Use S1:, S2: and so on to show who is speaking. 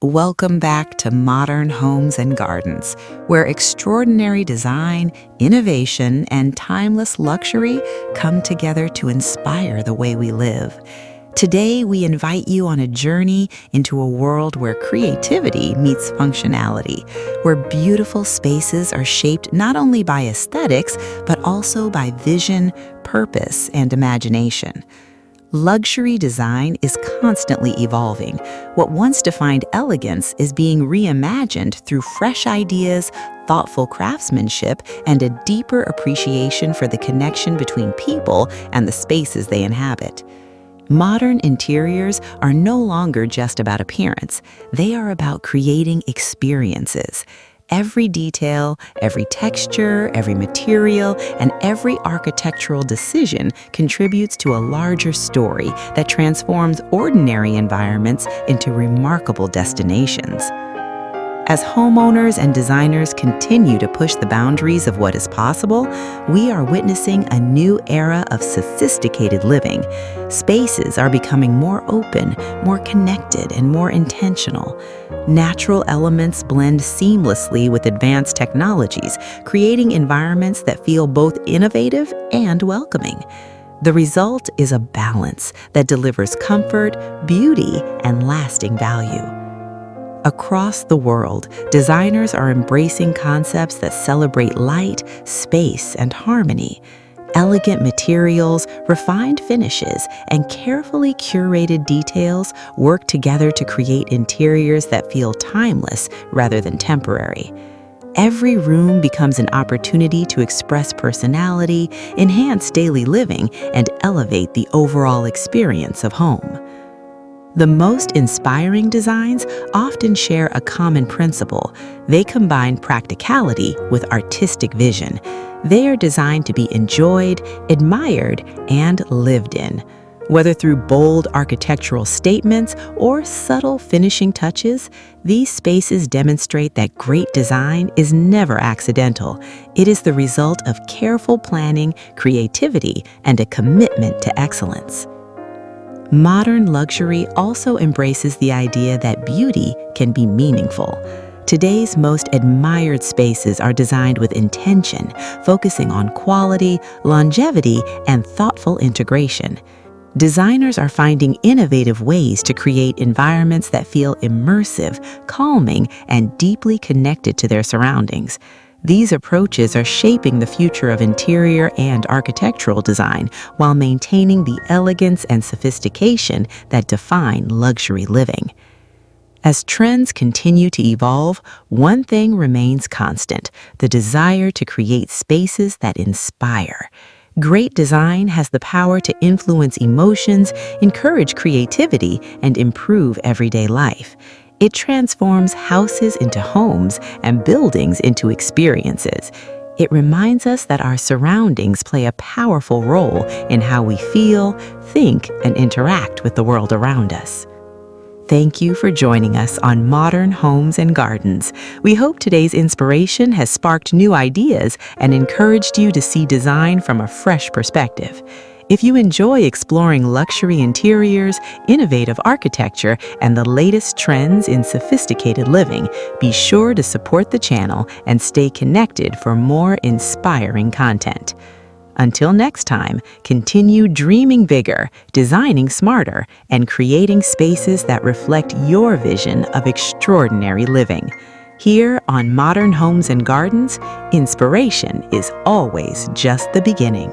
S1: Welcome back to Modern Homes and Gardens, where extraordinary design, innovation, and timeless luxury come together to inspire the way we live. Today, we invite you on a journey into a world where creativity meets functionality, where beautiful spaces are shaped not only by aesthetics, but also by vision, purpose, and imagination. Luxury design is constantly evolving. What once defined elegance is being reimagined through fresh ideas, thoughtful craftsmanship, and a deeper appreciation for the connection between people and the spaces they inhabit. Modern interiors are no longer just about appearance. They are about creating experiences. Every detail, every texture, every material, and every architectural decision contributes to a larger story that transforms ordinary environments into remarkable destinations. As homeowners and designers continue to push the boundaries of what is possible, we are witnessing a new era of sophisticated living. Spaces are becoming more open, more connected, and more intentional. Natural elements blend seamlessly with advanced technologies, creating environments that feel both innovative and welcoming. The result is a balance that delivers comfort, beauty, and lasting value. Across the world, designers are embracing concepts that celebrate light, space, and harmony. Elegant materials, refined finishes, and carefully curated details work together to create interiors that feel timeless rather than temporary. Every room becomes an opportunity to express personality, enhance daily living, and elevate the overall experience of home. The most inspiring designs often share a common principle. They combine practicality with artistic vision. They are designed to be enjoyed, admired, and lived in. Whether through bold architectural statements or subtle finishing touches, these spaces demonstrate that great design is never accidental. It is the result of careful planning, creativity, and a commitment to excellence. Modern luxury also embraces the idea that beauty can be meaningful. Today's most admired spaces are designed with intention, focusing on quality, longevity, and thoughtful integration. Designers are finding innovative ways to create environments that feel immersive, calming, and deeply connected to their surroundings. These approaches are shaping the future of interior and architectural design while maintaining the elegance and sophistication that define luxury living. As trends continue to evolve, one thing remains constant: the desire to create spaces that inspire. Great design has the power to influence emotions, encourage creativity, and improve everyday life. It transforms houses into homes and buildings into experiences. It reminds us that our surroundings play a powerful role in how we feel, think, and interact with the world around us. Thank you for joining us on Modern Homes and Gardens. We hope today's inspiration has sparked new ideas and encouraged you to see design from a fresh perspective. If you enjoy exploring luxury interiors, innovative architecture, and the latest trends in sophisticated living, be sure to support the channel and stay connected for more inspiring content. Until next time, continue dreaming bigger, designing smarter, and creating spaces that reflect your vision of extraordinary living. Here on Modern Homes and Gardens, inspiration is always just the beginning.